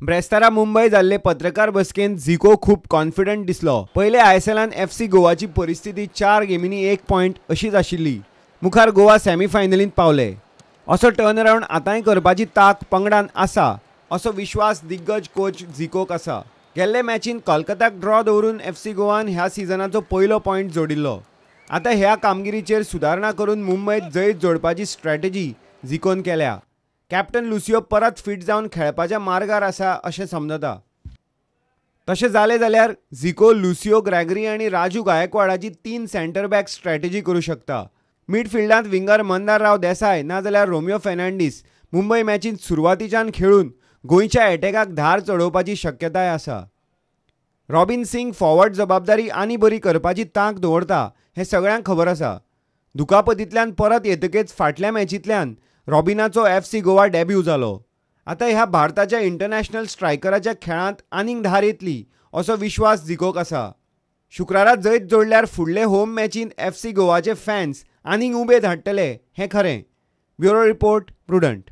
ब्रेस्तारा मुंबई जाल्ले पत्रकार बसकेंत झिको खूब कॉन्फिडंट दिसलो। पयले आयएसएलान एफसी गोवाची परिस्थिती 4 गेमींनी 1 पॉइंट अशीच आशिल्ली। मुखार गोवा सेमीफायनलींत पावले। असो टर्न अरावंड आतांय करपाची ताक पंगडान आसा असो विश्वास दिग्गज कोच झिकोक आसा। गेल्ले मॅचीन कोलकाताक ड्रॉ दवरून एफसी गोवान ह्या सिजनाचो पयलो पॉइंट जोडिल्लो। आतां ह्या कामगिरीचेर सुदारणा करून मुंबईत जैत जोडपाची स्ट्रॅटेजी झिकोन केल्या। कॅप्टन लुसियो परत फिट जावन खेळपाच्या मार्गार आसा अशें समजता। तशें जालें जाल्यार झिको लुसियो ग्रॅगरी आनी राजू गायकवाडाची 3 सेंटर बॅक स्ट्रॅटेजी करूं शकता। मिडफिल्डांत विंगर मंदारराव देसाय नाजाल्यार रोमियो फेर्नांडीस मुंबई मॅचीन सुरवातीच्यान खेळून गोंयच्या एटॅकाक धार चडोवपाची शक्यताय आसा। रॉबिन सिंग फॉवर्ड जबाबदारी आनी बरी करपाची तांक दवरता हें सगळ्यांक खबर आसा। दुखापतींतल्यान परत येतकेच फाटल्या मॅचींतल्यान रॉबिनाचो एफसी गोवा डेब्यू जालो। आतां ह्या भारताच्या इंटरनॅशनल स्ट्रायकराच्या खेळांत आनीक धार येतली असो विश्वास झिकोक आसा। शुक्रारा जैत जोडल्यार फुडले होम मॅचीन एफसी गोवाचे फॅन्स आनीक उबे धाडटले हें खरें। Bureau report, prudent.